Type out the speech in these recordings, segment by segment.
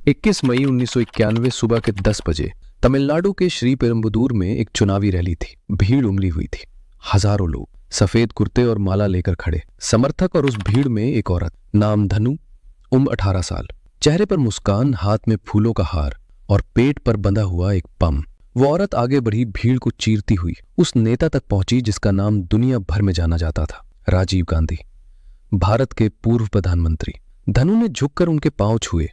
21 मई 1991 सुबह के 10 बजे तमिलनाडु के श्रीपेरुम्बदूर में एक चुनावी रैली थी। भीड़ उमड़ी हुई थी। हजारों लोग सफेद कुर्ते और माला लेकर खड़े, समर्थक और उस भीड़ में एक औरत, नाम धनु, उम्र 18 साल, चेहरे पर मुस्कान, हाथ में फूलों का हार और पेट पर बंधा हुआ एक पम। वो औरत आगे बढ़ी, भीड़ को चीरती हुई उस नेता तक पहुंची जिसका नाम दुनिया भर में जाना जाता था, राजीव गांधी, भारत के पूर्व प्रधानमंत्री। धनु ने झुककर उनके पांव छुए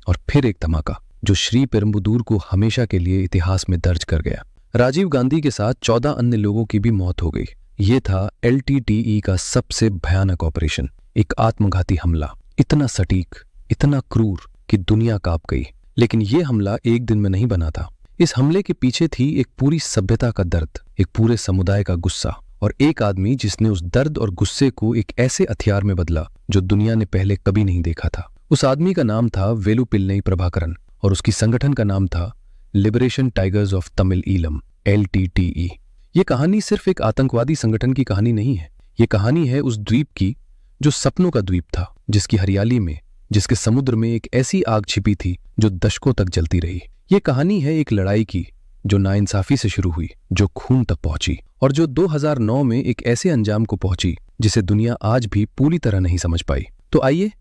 और फिर एक धमाका जो श्रीपेरुम्बदूर को हमेशा के लिए इतिहास में दर्ज कर गया। राजीव गांधी के साथ 14 अन्य लोगों की भी मौत हो गई। ये था LTTE का सबसे भयानक ऑपरेशन, एक आत्मघाती हमला, इतना सटीक, इतना क्रूर कि दुनिया कांप गई। लेकिन ये हमला एक दिन में नहीं बना था। इस हमले के पीछे थी एक पूरी सभ्यता का दर्द, एक पूरे समुदाय का गुस्सा और एक आदमी जिसने उस दर्द और गुस्से को एक ऐसे हथियार में बदला जो दुनिया ने पहले कभी नहीं देखा था। उस आदमी का नाम था वेलुपिल्लई प्रभाकरन और उसकी संगठन का नाम था liberation tigers of Tamil Eelam, LTTE। ये कहानी सिर्फ एक आतंकवादी संगठन की कहानी नहीं है। ये कहानी है उस द्वीप की जो सपनों का द्वीप था, जिसकी हरियाली में, जिसके समुद्र में एक ऐसी आग छिपी थी जो दशकों तक जलती रही। ये कहानी है एक लड़ाई की जो नाइंसाफी से शुरू हुई, जो खून तक पहुंची और जो 2009 में एक ऐसे अंजाम को पहुंची जिसे दुनिया आज भी पूरी तरह नहीं समझ पाई। तो आइए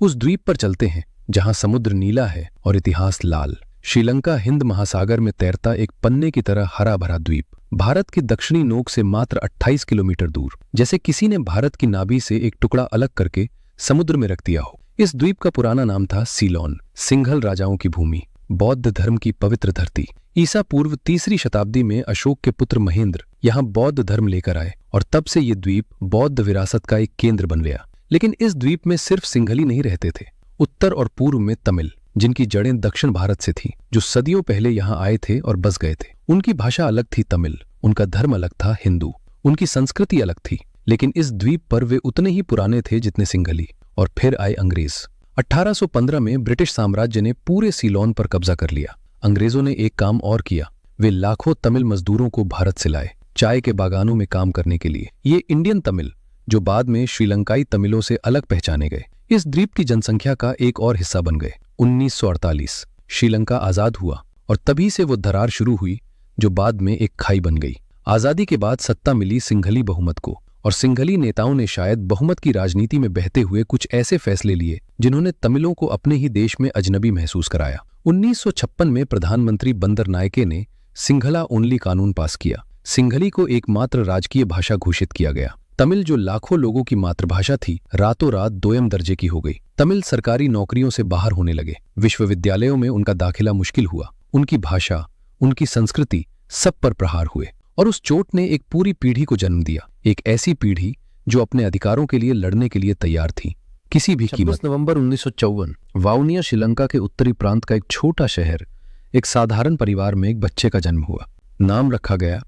उस द्वीप पर चलते हैं जहां समुद्र नीला है और इतिहास लाल। श्रीलंका हिंद महासागर में तैरता एक पन्ने की तरह हरा भरा द्वीप, भारत की दक्षिणी नोक से मात्र 28 किलोमीटर दूर, जैसे किसी ने भारत की नाभि से एक टुकड़ा अलग करके समुद्र में रख दिया हो। इस द्वीप का पुराना नाम था सीलोन, सिंघल राजाओं की भूमि, बौद्ध धर्म की पवित्र धरती। ईसा पूर्व 3री शताब्दी में अशोक के पुत्र महेंद्र यहाँ बौद्ध धर्म लेकर आए और तब से ये द्वीप बौद्ध विरासत का एक केंद्र बन गया। लेकिन इस द्वीप में सिर्फ सिंघली नहीं रहते थे। उत्तर और पूर्व में तमिल, जिनकी जड़ें दक्षिण भारत से थीं, जो सदियों पहले यहाँ आए थे और बस गए थे। उनकी भाषा अलग थी तमिल, उनका धर्म अलग था हिंदू, उनकी संस्कृति अलग थी। लेकिन इस द्वीप पर वे उतने ही पुराने थे जितने सिंघली। और फिर आए अंग्रेज। 1815 में ब्रिटिश साम्राज्य ने पूरे सीलोन पर कब्जा कर लिया। अंग्रेजों ने एक काम और किया, वे लाखों तमिल मजदूरों को भारत से लाए, चाय के बागानों में काम करने के लिए। ये इंडियन तमिल, जो बाद में श्रीलंकाई तमिलों से अलग पहचाने गए, इस द्वीप की जनसंख्या का एक और हिस्सा बन गए। 1948 श्रीलंका आजाद हुआ और तभी से वो दरार शुरू हुई जो बाद में एक खाई बन गई। आजादी के बाद सत्ता मिली सिंघली बहुमत को और सिंघली नेताओं ने शायद बहुमत की राजनीति में बहते हुए कुछ ऐसे फैसले लिए जिन्होंने तमिलों को अपने ही देश में अजनबी महसूस कराया। 1956 में प्रधानमंत्री बंदर नायके ने सिंघला ओनली कानून पास किया। सिंघली को एकमात्र राजकीय भाषा घोषित किया गया। तमिल, जो लाखों लोगों की मातृभाषा थी, रातों रात दोयम दर्जे की हो गई। तमिल सरकारी नौकरियों से बाहर होने लगे, विश्वविद्यालयों में उनका दाखिला मुश्किल हुआ। उनकी भाषा, उनकी संस्कृति सब पर प्रहार हुए और उस चोट ने एक पूरी पीढ़ी को जन्म दिया। एक ऐसी पीढ़ी जो अपने अधिकारों के लिए लड़ने के लिए तैयार थी, किसी भी कीमत। 26 नवंबर 1954 वाउनिया, श्रीलंका के उत्तरी प्रांत का एक छोटा शहर, एक साधारण परिवार में एक बच्चे का जन्म हुआ। नाम रखा गया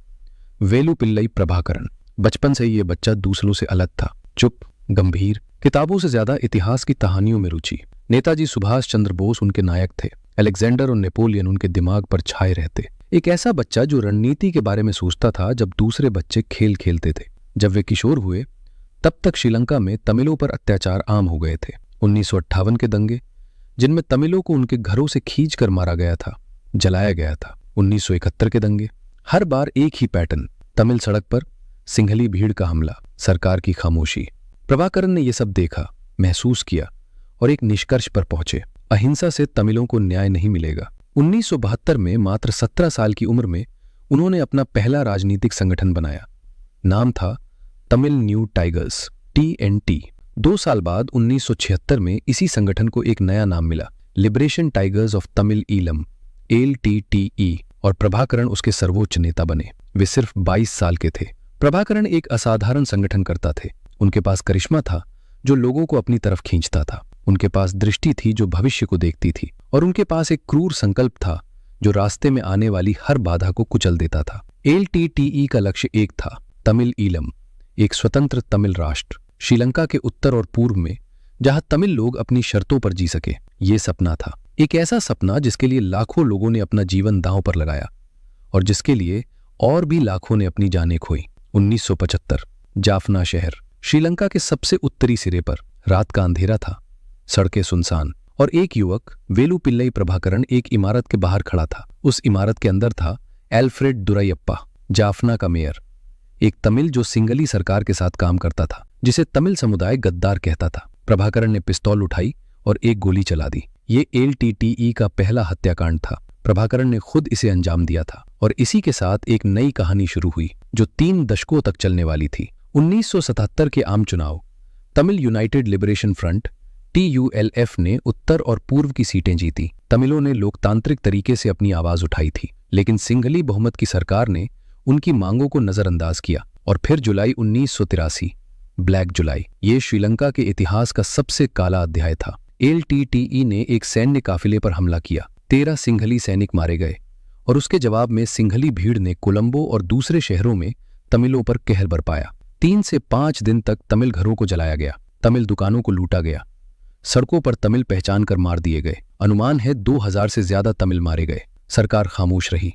वेलुपिल्लई प्रभाकरन। बचपन से ही ये बच्चा दूसरों से अलग था, चुप, गंभीर, किताबों से ज्यादा इतिहास की कहानियों में रुचि। नेताजी सुभाष चंद्र बोस उनके नायक थे, अलेक्जेंडर और नेपोलियन उनके दिमाग पर छाए रहते। एक ऐसा बच्चा जो रणनीति के बारे में सोचता था जब दूसरे बच्चे खेल खेलते थे। जब वे किशोर हुए तब तक श्रीलंका में तमिलों पर अत्याचार आम हो गए थे। 1958 के दंगे, जिनमें तमिलों को उनके घरों से खींचकर मारा गया था, जलाया गया था। 1971 के दंगे, हर बार एक ही पैटर्न, तमिल सड़क पर, सिंघली भीड़ का हमला, सरकार की खामोशी। प्रभाकरन ने यह सब देखा, महसूस किया और एक निष्कर्ष पर पहुंचे, अहिंसा से तमिलों को न्याय नहीं मिलेगा। 1972 में मात्र 17 साल की उम्र में उन्होंने अपना पहला राजनीतिक संगठन बनाया। नाम था तमिल न्यू टाइगर्स, TNT। 2 साल बाद 1976 में इसी संगठन को एक नया नाम मिला, liberation tigers of Tamil Eelam, LTTE, और प्रभाकरन उसके सर्वोच्च नेता बने। वे सिर्फ 22 साल के थे। प्रभाकरन एक असाधारण संगठन करता थे। उनके पास करिश्मा था जो लोगों को अपनी तरफ खींचता था। उनके पास दृष्टि थी जो भविष्य को देखती थी और उनके पास एक क्रूर संकल्प था जो रास्ते में आने वाली हर बाधा को कुचल देता था। LTTE का लक्ष्य एक था, तमिल ईलम, एक स्वतंत्र तमिल राष्ट्र श्रीलंका के उत्तर और पूर्व में, जहां तमिल लोग अपनी शर्तों पर जी सके। ये सपना था, एक ऐसा सपना जिसके लिए लाखों लोगों ने अपना जीवन दांव पर लगाया और जिसके लिए और भी लाखों ने अपनी जानें खोई। 1975 जाफना शहर, श्रीलंका के सबसे उत्तरी सिरे पर, रात का अंधेरा था, सड़कें सुनसान और एक युवक वेलुपिल्लई प्रभाकरण एक इमारत के बाहर खड़ा था। उस इमारत के अंदर था एल्फ्रेड दुरायप्पा, जाफना का मेयर, एक तमिल जो सिंगली सरकार के साथ काम करता था, जिसे तमिल समुदाय गद्दार कहता था। प्रभाकरण ने पिस्तौल उठाई और एक गोली चला दी। ये LTTE का पहला हत्याकांड था। प्रभाकरण ने खुद इसे अंजाम दिया था और इसी के साथ एक नई कहानी शुरू हुई जो 3 दशकों तक चलने वाली थी। 1977 के आम चुनाव। Tamil United liberation front TULF ने उत्तर और पूर्व की सीटें जीती। तमिलों ने लोकतांत्रिक तरीके से अपनी आवाज उठाई थी, लेकिन सिंघली बहुमत की सरकार ने उनकी मांगों को नजरअंदाज किया। और फिर जुलाई 1983, ब्लैक जुलाई, ये श्रीलंका के इतिहास का सबसे काला अध्याय था। LTTE ने एक सैन्य काफिले पर हमला किया, 13 सिंघली सैनिक मारे गए और उसके जवाब में सिंघली भीड़ ने कोलंबो और दूसरे शहरों में तमिलों पर कहर बरपाया। 3 से 5 दिन तक तमिल घरों को जलाया गया, तमिल दुकानों को लूटा गया, सड़कों पर तमिल पहचान कर मार दिए गए। अनुमान है 2000 से ज्यादा तमिल मारे गए। सरकार खामोश रही,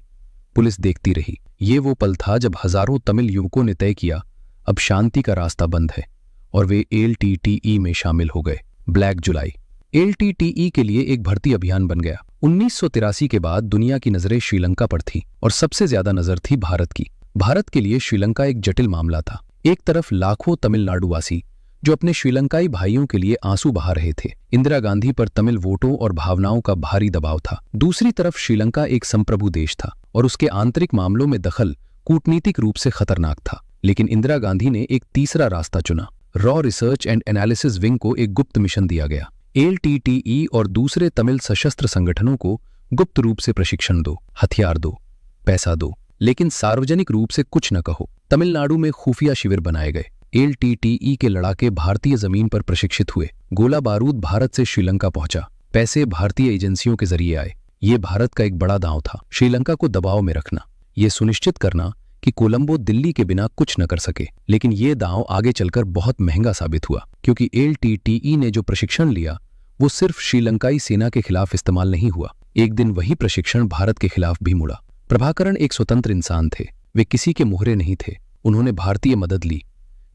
पुलिस देखती रही। ये वो पल था जब हजारों तमिल युवकों ने तय किया अब शांति का रास्ता बंद है और वे LTTE में शामिल हो गए। ब्लैक जुलाई LTTE के लिए एक भर्ती अभियान बन गया। 1983 के बाद दुनिया की नजरें श्रीलंका पर थी और सबसे ज्यादा नजर थी भारत की। भारत के लिए श्रीलंका एक जटिल मामला था। एक तरफ लाखों तमिलनाडुवासी जो अपने श्रीलंकाई भाइयों के लिए आंसू बहा रहे थे। इंदिरा गांधी पर तमिल वोटों और भावनाओं का भारी दबाव था। दूसरी तरफ श्रीलंका एक संप्रभु देश था और उसके आंतरिक मामलों में दखल कूटनीतिक रूप से खतरनाक था। लेकिन इंदिरा गांधी ने एक तीसरा रास्ता चुना। Raw research and analysis wing को एक गुप्त मिशन दिया गया। LTTE और दूसरे तमिल सशस्त्र संगठनों को गुप्त रूप से प्रशिक्षण दो, हथियार दो, पैसा दो, लेकिन सार्वजनिक रूप से कुछ न कहो। तमिलनाडु में खुफिया शिविर बनाए गए। LTTE के लड़ाके भारतीय जमीन पर प्रशिक्षित हुए। गोला बारूद भारत से श्रीलंका पहुंचा, पैसे भारतीय एजेंसियों के जरिए आए। ये भारत का एक बड़ा दांव था, श्रीलंका को दबाव में रखना, ये सुनिश्चित करना कि कोलंबो दिल्ली के बिना कुछ न कर सके। लेकिन ये दांव आगे चलकर बहुत महंगा साबित हुआ, क्योंकि LTTE ने जो प्रशिक्षण लिया वो सिर्फ श्रीलंकाई सेना के खिलाफ इस्तेमाल नहीं हुआ। एक दिन वही प्रशिक्षण भारत के खिलाफ भी मुड़ा। प्रभाकरण एक स्वतंत्र इंसान थे, वे किसी के मोहरे नहीं थे। उन्होंने भारतीय मदद ली,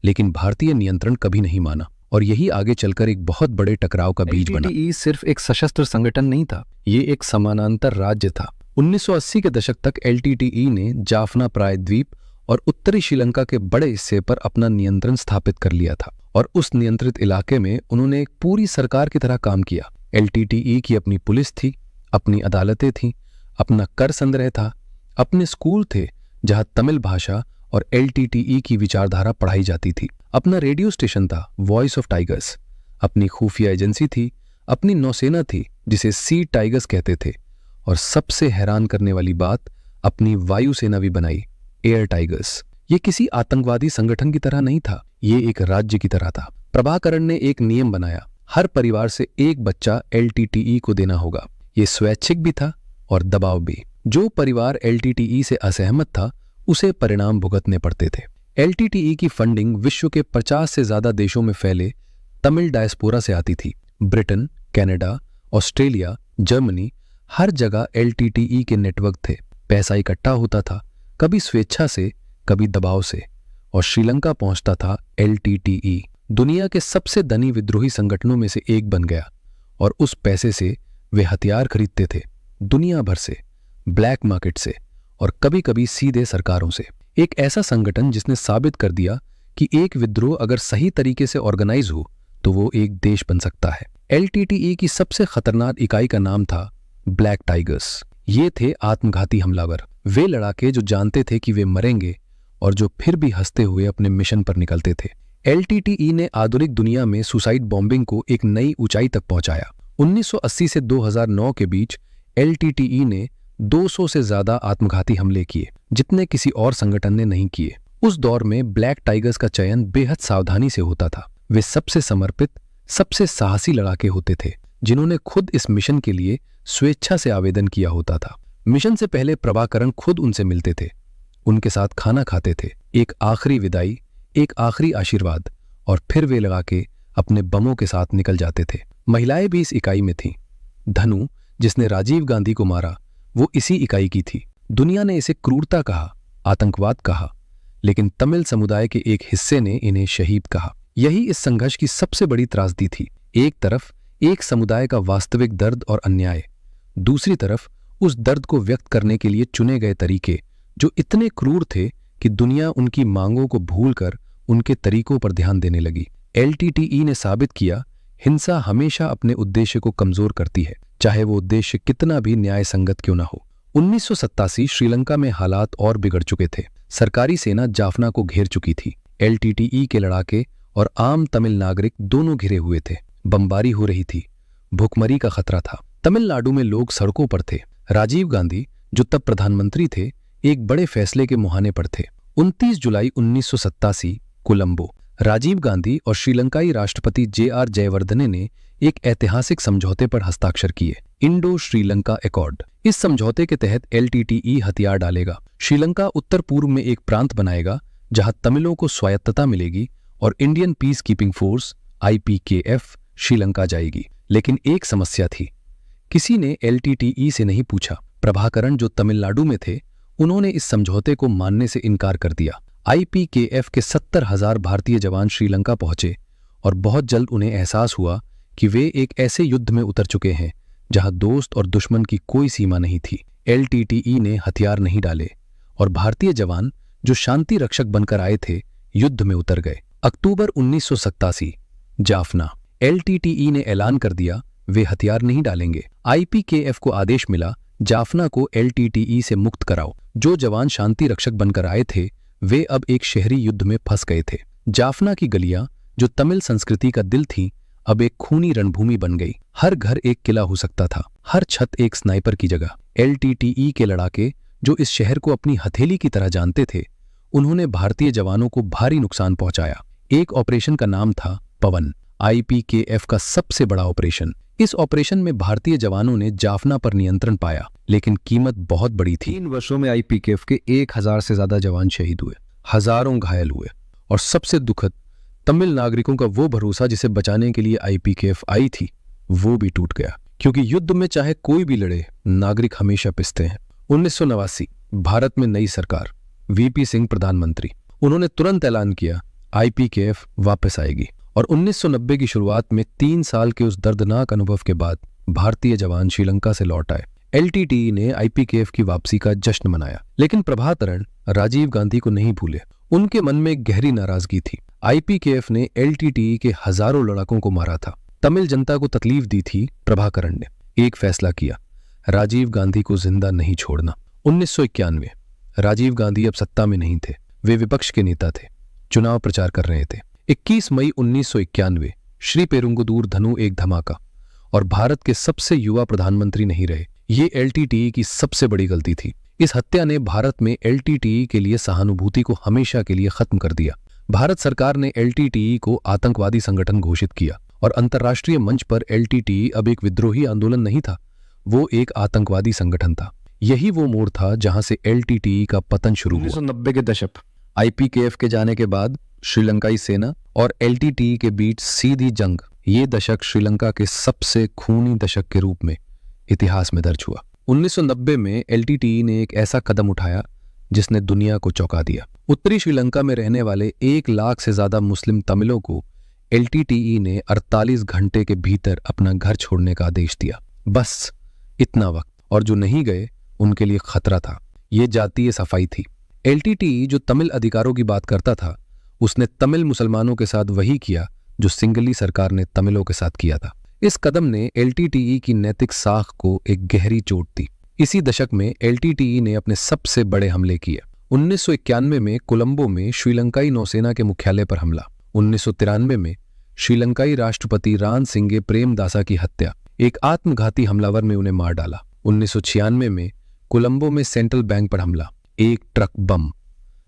लेकिन भारतीय नियंत्रण कभी नहीं माना और यही आगे चलकर एक बहुत बड़े टकराव का बीज बना। LTTE सिर्फ एक सशस्त्र संगठन नहीं था, ये एक समानांतर राज्य था। 1980 के दशक तक LTTE ने जाफना प्रायद्वीप और उत्तरी श्रीलंका के बड़े हिस्से पर अपना नियंत्रण स्थापित कर लिया था और उस नियंत्रित इलाके में उन्होंने एक पूरी सरकार की तरह काम किया। LTTE की अपनी पुलिस थी, अपनी अदालतें थीं, अपना कर संग्रह था, अपने स्कूल थे जहां तमिल भाषा और LTTE की विचारधारा पढ़ाई जाती थी, अपना रेडियो स्टेशन था वॉइस ऑफ टाइगर्स, अपनी खुफिया एजेंसी थी, अपनी नौसेना थी जिसे सी टाइगर्स कहते थे, और सबसे हैरान करने वाली बात, अपनी वायुसेना भी बनाई, एयर टाइगर्स। ये किसी आतंकवादी संगठन की तरह नहीं था, ये एक राज्य की तरह था। प्रभाकरण ने एक नियम बनाया, हर परिवार से एक बच्चा LTTE को देना होगा। ये स्वैच्छिक भी था और दबाव भी। जो परिवार LTTE से असहमत था उसे परिणाम भुगतने पड़ते थे। LTTE की फंडिंग विश्व के 50 से ज्यादा देशों में फैले तमिल डायस्पोरा से आती थी। ब्रिटेन, कनाडा, ऑस्ट्रेलिया, जर्मनी, हर जगह LTTE के नेटवर्क थे। पैसा इकट्ठा होता था, कभी स्वेच्छा से, कभी दबाव से, और श्रीलंका पहुंचता था LTTE। दुनिया के सबसे धनी विद्रोही संगठनों में से एक बन गया और उस पैसे से वे हथियार खरीदते थे, दुनिया भर से, ब्लैक मार्केट से और कभी कभी सीधे सरकारों से। एक ऐसा संगठन जिसने साबित कर दिया कि एक विद्रोह अगर सही तरीके से ऑर्गेनाइज हो तो वो एक देश बन सकता है। LTTE की सबसे खतरनाक इकाई का नाम था ब्लैक टाइगर्स। ये थे आत्मघाती हमलावर, वे लड़ाके जो जानते थे कि वे मरेंगे और जो फिर भी हंसते हुए अपने मिशन पर निकलते थे। LTTE ने आधुनिक दुनिया में सुसाइड बॉम्बिंग को एक नई ऊंचाई तक पहुंचाया। 1980 से 2009 के बीच LTTE ने 200 से ज्यादा आत्मघाती हमले किए, जितने किसी और संगठन ने नहीं किए। उस दौर में ब्लैक टाइगर्स का चयन बेहद सावधानी से होता था। वे सबसे समर्पित, सबसे साहसी लड़ाके होते थे जिन्होंने खुद इस मिशन के लिए स्वेच्छा से आवेदन किया होता था। मिशन से पहले प्रभाकरण खुद उनसे मिलते थे, उनके साथ खाना खाते थे, एक आखिरी विदाई, एक आखिरी आशीर्वाद, और फिर वे लगा के अपने बमों के साथ निकल जाते थे। महिलाएं भी इस इकाई में थीं। धनु, जिसने राजीव गांधी को मारा, वो इसी इकाई की थी। दुनिया ने इसे क्रूरता कहा, आतंकवाद कहा, लेकिन तमिल समुदाय के एक हिस्से ने इन्हें शहीद कहा। यही इस संघर्ष की सबसे बड़ी त्रासदी थी। एक तरफ एक समुदाय का वास्तविक दर्द और अन्याय, दूसरी तरफ उस दर्द को व्यक्त करने के लिए चुने गए तरीके जो इतने क्रूर थे कि दुनिया उनकी मांगों को भूलकर उनके तरीकों पर ध्यान देने लगी। एलटीटीई ने साबित किया, हिंसा हमेशा अपने उद्देश्य को कमजोर करती है, चाहे वो उद्देश्य कितना भी न्याय संगत क्यों ना हो। 1987 श्रीलंका में हालात और बिगड़ चुके थे। सरकारी सेना जाफना को घेर चुकी थी। एलटीटीई के लड़ाके और आम तमिल नागरिक दोनों घिरे हुए थे। बमबारी हो रही थी, भूखमरी का खतरा था। तमिलनाडु में लोग सड़कों पर थे। राजीव गांधी, जो तब प्रधानमंत्री थे, एक बड़े फैसले के मुहाने पर थे। 29 जुलाई 1987 कोलंबो। राजीव गांधी और श्रीलंकाई राष्ट्रपति JR जयवर्धने ने एक ऐतिहासिक समझौते पर हस्ताक्षर किए, इंडो श्रीलंका एकॉर्ड। इस समझौते के तहत एलटीटीई हथियार डालेगा, श्रीलंका उत्तर पूर्व में एक प्रांत बनाएगा जहां तमिलों को स्वायत्तता मिलेगी और Indian peace keeping force IPKF Sri Lanka जाएगी। लेकिन एक समस्या थी, किसी ने एलटीटीई से नहीं पूछा। प्रभाकरण, जो तमिलनाडु में थे, उन्होंने इस समझौते को मानने से इनकार कर दिया। IPKF के 70,000 भारतीय जवान श्रीलंका पहुंचे और बहुत जल्द उन्हें एहसास हुआ कि वे एक ऐसे युद्ध में उतर चुके हैं जहां दोस्त और दुश्मन की कोई सीमा नहीं थी। एलटीटीई ने हथियार नहीं डाले और भारतीय जवान, जो शांति रक्षक बनकर आए थे, युद्ध में उतर गए। अक्टूबर 1987 जाफना। एलटीटीई ने ऐलान कर दिया वे हथियार नहीं डालेंगे। IPKF को आदेश मिला, जाफना को एलटीटीई से मुक्त कराओ। जो जवान शांति रक्षक बनकर आए थे, वे अब एक शहरी युद्ध में फंस गए थे। जाफना की गलियां, जो तमिल संस्कृति का दिल थी, अब एक खूनी रणभूमि बन गई। हर घर एक किला हो सकता था, हर छत एक स्नाइपर की जगह। एलटीटीई के लड़ाके, जो इस शहर को अपनी हथेली की तरह जानते थे, उन्होंने भारतीय जवानों को भारी नुकसान पहुंचाया। एक ऑपरेशन का नाम था पवन, IPKF का सबसे बड़ा ऑपरेशन। इस ऑपरेशन में भारतीय जवानों ने जाफना पर नियंत्रण पाया, लेकिन कीमत बहुत बड़ी थी। 3 वर्षों में IPKF के 1000 से ज्यादा जवान शहीद हुए, हजारों घायल हुए और सबसे दुखद, तमिल नागरिकों का वो भरोसा जिसे बचाने के लिए IPKF आई थी, वो भी टूट गया। क्योंकि युद्ध में चाहे कोई भी लड़े, नागरिक हमेशा पिसते हैं। 1989 भारत में नई सरकार, VP सिंह प्रधानमंत्री। उन्होंने तुरंत ऐलान किया IPKF वापस आएगी और 1990 की शुरुआत में 3 साल के उस दर्दनाक अनुभव के बाद भारतीय जवान श्रीलंका से लौट आए। एलटीटीई ने IPKF की वापसी का जश्न मनाया, लेकिन प्रभाकरण राजीव गांधी को नहीं भूले। उनके मन में गहरी नाराजगी थी। IPKF ने एलटीटीई के हजारों लड़ाकों को मारा था, तमिल जनता को तकलीफ दी थी। प्रभाकरण ने एक फैसला किया, राजीव गांधी को जिंदा नहीं छोड़ना। 1991 राजीव गांधी अब सत्ता में नहीं थे, वे विपक्ष के नेता थे, चुनाव प्रचार कर रहे थे। 21 मई 1991 श्री पेरुंगुदूर धनु एक धमाका और भारत के सबसे युवा प्रधानमंत्री नहीं रहे। ये एलटीटीई की सबसे बड़ी गलती थी। इस हत्या ने भारत में एलटीटीई के लिए सहानुभूति को हमेशा के लिए खत्म कर दिया। भारत सरकार ने एलटीटीई को आतंकवादी संगठन घोषित किया और अंतर्राष्ट्रीय मंच पर एलटीटीई अब एक विद्रोही आंदोलन नहीं था, वो एक आतंकवादी संगठन था। यही वो मोड़ था जहां से एलटीटीई का पतन शुरू हुआ। 1990 के दशक। IPKF के जाने के बाद श्रीलंकाई सेना और एलटीटीई के बीच सीधी जंग। ये दशक श्रीलंका के सबसे खूनी दशक के रूप में इतिहास में दर्ज हुआ। 1990 में एलटीटीई ने एक ऐसा कदम उठाया जिसने दुनिया को चौंका दिया। उत्तरी श्रीलंका में रहने वाले 1 लाख से ज्यादा मुस्लिम तमिलों को एलटीटीई ने 48 घंटे के भीतर अपना घर छोड़ने का आदेश दिया। बस इतना वक्त, और जो नहीं गए उनके लिए खतरा था। ये जातीय सफाई थी। एलटीटीई जो तमिल अधिकारों की बात करता था, उसने तमिल मुसलमानों के साथ वही किया जो सिंगली सरकार ने तमिलों के साथ किया था। इस कदम ने एलटीटीई की नैतिक साख को एक गहरी चोट दी। इसी दशक में एलटीटीई ने अपने सबसे बड़े हमले किए। 1991 में कोलंबो में श्रीलंकाई नौसेना के मुख्यालय पर हमला। 1993 में श्रीलंकाई राष्ट्रपति रानसिंगे प्रेमदासा की हत्या, एक आत्मघाती हमलावर ने उन्हें मार डाला। 1996 में कोलंबो में सेंट्रल बैंक पर हमला, एक ट्रक बम,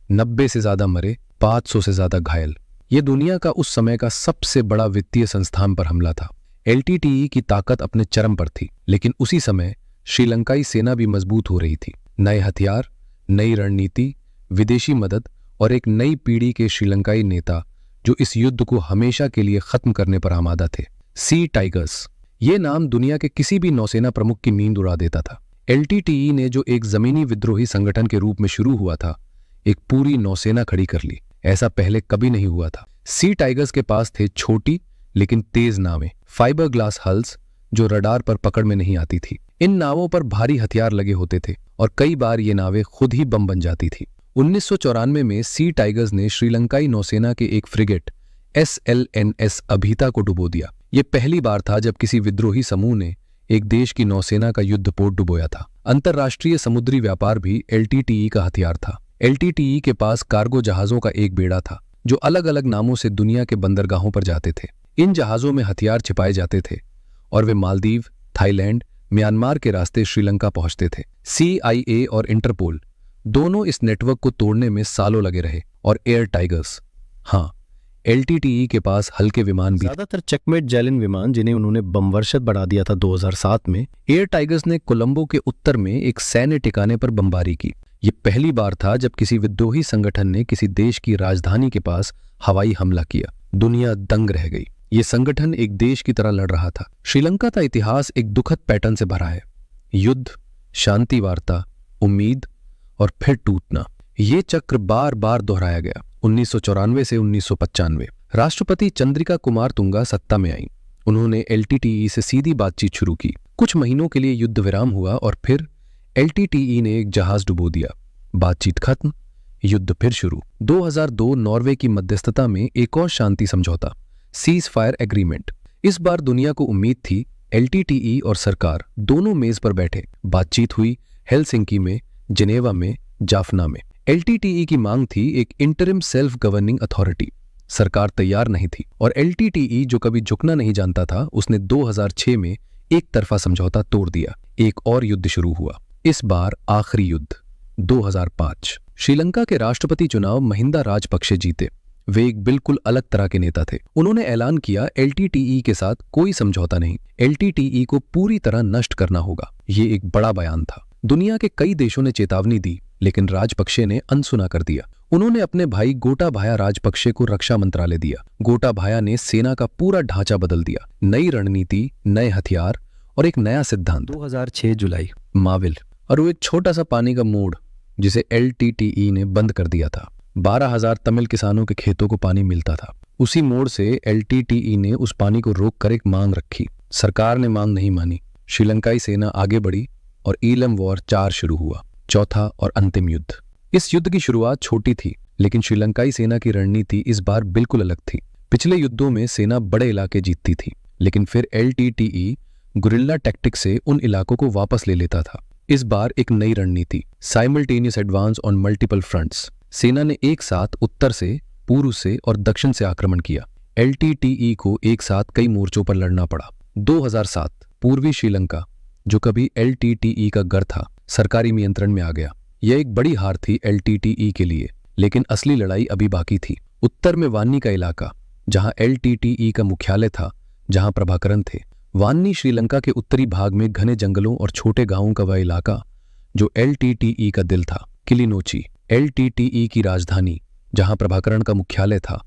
90 से ज्यादा मरे, 500 से ज्यादा घायल। ये दुनिया का उस समय का सबसे बड़ा वित्तीय संस्थान पर हमला था। एलटीटीई की ताकत अपने चरम पर थी, लेकिन उसी समय श्रीलंकाई सेना भी मजबूत हो रही थी। नए हथियार, नई रणनीति, विदेशी मदद और एक नई पीढ़ी के श्रीलंकाई नेता जो इस युद्ध को हमेशा के लिए खत्म करने पर आमादा थे। सी टाइगर्स, ये नाम दुनिया के किसी भी नौसेना प्रमुख की नींद उड़ा देता था। एलटीटीई ने जो एक जमीनी विद्रोही संगठन के रूप में शुरू हुआ था, एक पूरी नौसेना खड़ी कर ली। ऐसा पहले कभी नहीं हुआ था। सी टाइगर्स के पास थे छोटी लेकिन तेज नावें, फाइबर ग्लास हल्स जो रडार पर पकड़ में नहीं आती थी। इन नावों पर भारी हथियार लगे होते थे और कई बार ये नावें खुद ही बम बन जाती थी। 1994 में सी टाइगर्स ने श्रीलंकाई नौसेना के एक फ्रिगेट SLNS अभिता को डुबो दिया। ये पहली बार था जब किसी विद्रोही समूह ने एक देश की नौसेना का युद्धपोत डुबोया था। अंतर्राष्ट्रीय समुद्री व्यापार भी LTTE का हथियार था। LTTE के पास कार्गो जहाजों का एक बेड़ा था जो अलग अलग नामों से दुनिया के बंदरगाहों पर जाते थे। इन जहाजों में हथियार छिपाए जाते थे और वे मालदीव, थाईलैंड, म्यांमार के रास्ते श्रीलंका पहुंचते थे। CIA और इंटरपोल दोनों इस नेटवर्क को तोड़ने में सालों लगे रहे और एयर टाइगर्स, हाँ, LTTE के पास हल्के विमान भी, ज्यादातर चेकमेट जेलिन विमान जिन्हें उन्होंने बमवर्षत बढ़ा दिया था 2007 में। एयर टाइगर्स ने कोलंबो के उत्तर में एक सैन्य ठिकाने पर बमबारी की। ये पहली बार था जब किसी विद्रोही संगठन ने किसी देश की राजधानी के पास हवाई हमला किया। दुनिया दंग रह गई। ये संगठन एक देश की तरह लड़ रहा था। श्रीलंका का इतिहास एक दुखद पैटर्न से भरा है। युद्ध, शांति वार्ता, उम्मीद और फिर टूटना। ये चक्र बार बार दोहराया गया। 1994 से 1995 राष्ट्रपति चंद्रिका कुमार तुंगा सत्ता में आई। उन्होंने LTTE से सीधी बातचीत शुरू की। कुछ महीनों के लिए युद्ध विराम हुआ और फिर LTTE ने एक जहाज डुबो दिया। बातचीत खत्म, युद्ध फिर शुरू। 2002 नॉर्वे की मध्यस्थता में एक और शांति समझौता, सीज फायर एग्रीमेंट। इस बार दुनिया को उम्मीद थी। LTTE और सरकार दोनों मेज पर बैठे। बातचीत हुई हेलसिंकी में, जिनेवा में, जाफना में। LTTE की मांग थी एक इंटरिम सेल्फ गवर्निंग अथॉरिटी। सरकार तैयार नहीं थी और LTTE जो कभी झुकना नहीं जानता था, उसने 2006 में एक तरफा समझौता तोड़ दिया। एक और युद्ध शुरू हुआ, इस बार आखिरी युद्ध। 2005 श्रीलंका के राष्ट्रपति चुनाव महिंदा राजपक्षे जीते। वे एक बिल्कुल अलग तरह के नेता थे। उन्होंने ऐलान किया LTTE के साथ कोई समझौता नहीं, LTTE को पूरी तरह नष्ट करना होगा। ये एक बड़ा बयान था। दुनिया के कई देशों ने चेतावनी दी लेकिन राजपक्षे ने अनसुना कर दिया। उन्होंने अपने भाई गोटाबाया राजपक्षे को रक्षा मंत्रालय दिया। गोटाबाया ने सेना का पूरा ढांचा बदल दिया। नई रणनीति, नए हथियार और एक नया सिद्धांत। 2006 जुलाई माविल और वो एक छोटा सा पानी का मोड़ जिसे LTTE ने बंद कर दिया था। 12,000 तमिल किसानों के खेतों को पानी मिलता था। उसी मोड़ से LTTE ने उस पानी को रोककर एक मांग रखी। सरकार ने मांग नहीं मानी। श्रीलंकाई सेना आगे बढ़ी और ईलम वॉर 4 शुरू हुआ, चौथा और अंतिम युद्ध। इस युद्ध की शुरुआत छोटी थी लेकिन श्रीलंकाई सेना की रणनीति इस बार बिल्कुल अलग थी। पिछले युद्धों में सेना बड़े इलाके जीतती थी लेकिन फिर LTTE गुरिल्ला टैक्टिक से उन इलाकों को वापस ले लेता था। इस बार एक नई रणनीति, simultaneous advance on multiple fronts. सेना ने एक साथ उत्तर से, पूर्व से और दक्षिण से आक्रमण किया। LTTE को एक साथ कई मोर्चों पर लड़ना पड़ा। 2007 पूर्वी श्रीलंका जो कभी LTTE का गढ़ था, सरकारी नियंत्रण में आ गया। यह एक बड़ी हार थी LTTE के लिए, लेकिन असली लड़ाई अभी बाकी थी। उत्तर में वान्नी का इलाका जहां LTTE का मुख्यालय था, जहां प्रभाकरण थे। वान्नी श्रीलंका के उत्तरी भाग में घने जंगलों और छोटे गांवों का वह इलाका जो LTTE का दिल था। किलिनोची LTTE की राजधानी, जहां प्रभाकरण का मुख्यालय था,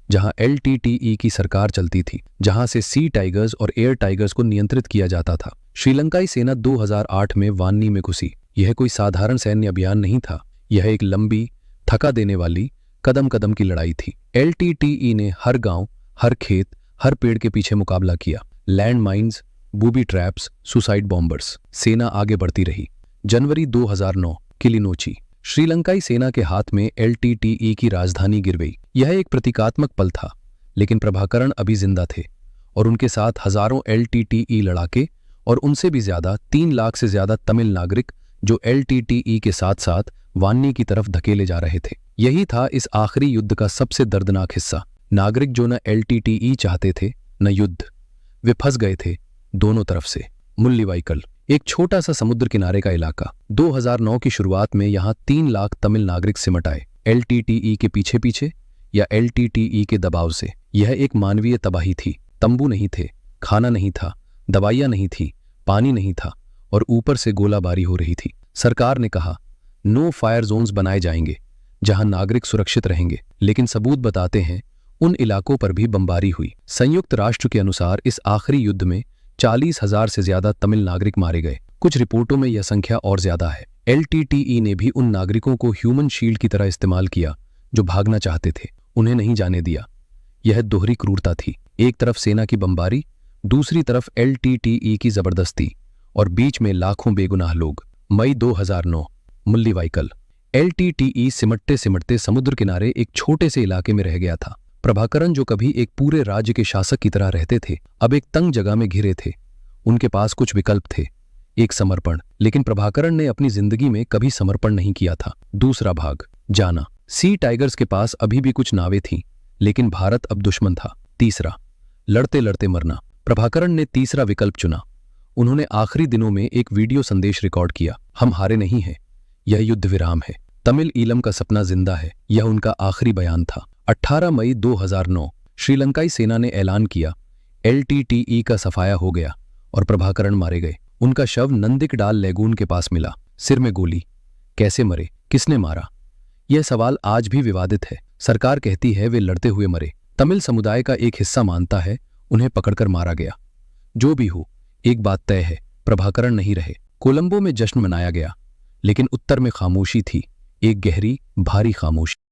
जहां LTTE की सरकार चलती थी, जहां से सी टाइगर्स और एयर टाइगर्स को नियंत्रित किया जाता था। श्रीलंकाई सेना 2008 में वान्नी में घुसी। यह कोई साधारण सैन्य अभियान नहीं था। यह एक लंबी, थका देने वाली, कदम कदम की लड़ाई थी। LTTE ने हर गांव, हर खेत, हर पेड़ के पीछे मुकाबला किया। Land mines, booby traps, suicide bombers. सेना आगे बढ़ती रही। जनवरी 2009 किलिनोची श्रीलंकाई सेना के हाथ में LTTE की राजधानी गिर गई। यह एक प्रतीकात्मक पल था लेकिन प्रभाकरण अभी जिंदा थे और उनके साथ हजारों LTTE लड़ाके और उनसे भी ज्यादा 3 लाख से ज्यादा तमिल नागरिक जो LTTE के साथ साथ वान्नी की तरफ धकेले जा रहे थे। यही था इस आखिरी युद्ध का सबसे दर्दनाक हिस्सा। नागरिक जो न LTTE चाहते थे न युद्ध, वे फंस गए थे दोनों तरफ से। मुल्लिवाईकल एक छोटा सा समुद्र किनारे का इलाका। 2009 की शुरुआत में यहां 3 लाख तमिल नागरिक सिमट आए, LTTE के पीछे पीछे या LTTE के दबाव से। यह एक मानवीय तबाही थी। तंबू नहीं थे, खाना नहीं था, दवाइयां नहीं थी, पानी नहीं था और ऊपर से गोलाबारी हो रही थी। सरकार ने कहा नो फायर जोन्स बनाए जाएंगे जहां नागरिक सुरक्षित रहेंगे, लेकिन सबूत बताते हैं उन इलाकों पर भी बमबारी हुई। संयुक्त राष्ट्र के अनुसार इस आखिरी युद्ध में 40,000 से ज्यादा तमिल नागरिक मारे गए। कुछ रिपोर्टों में यह संख्या और ज्यादा है। LTTE ने भी उन नागरिकों को ह्यूमन शील्ड की तरह इस्तेमाल किया जो भागना चाहते थे। उन्हें नहीं जाने दिया। यह दोहरी क्रूरता थी। एक तरफ सेना की बमबारी, दूसरी तरफ LTTE की जबरदस्ती और बीच में लाखों बेगुनाह लोग। मई 2009, मुल्लीवाइकल। LTTE सिमटते सिमटते समुद्र किनारे एक छोटे से इलाके में रह गया था। प्रभाकरण, जो कभी एक पूरे राज्य के शासक की तरह रहते थे, अब एक तंग जगह में घिरे थे। उनके पास कुछ विकल्प थे, एक समर्पण, लेकिन प्रभाकरण ने अपनी जिंदगी में कभी समर्पण नहीं किया था। दूसरा भाग, जाना। सी टाइगर्स के पास अभी भी कुछ नावें थीं, लेकिन भारत अब दुश्मन था। तीसरा, लड़ते लड़ते मरना। प्रभाकरण ने तीसरा विकल्प चुना। उन्होंने आखिरी दिनों में एक वीडियो संदेश रिकॉर्ड किया। हम हारे नहीं हैं, यह युद्ध विराम है। तमिल ईलम का सपना जिंदा है, यह उनका आखिरी बयान था। 18 मई 2009, श्रीलंकाई सेना ने ऐलान किया, LTTE का सफाया हो गया और प्रभाकरण मारे गए। उनका शव नंदिकडाल लेगून के पास मिला, सिर में गोली। कैसे मरे, किसने मारा, यह सवाल आज भी विवादित है। सरकार कहती है वे लड़ते हुए मरे। तमिल समुदाय का एक हिस्सा मानता है उन्हें पकड़कर मारा गया। जो भी हो, एक बात तय है, प्रभाकरण नहीं रहे। कोलंबो में जश्न मनाया गया, लेकिन उत्तर में खामोशी थी, एक गहरी, भारी खामोशी।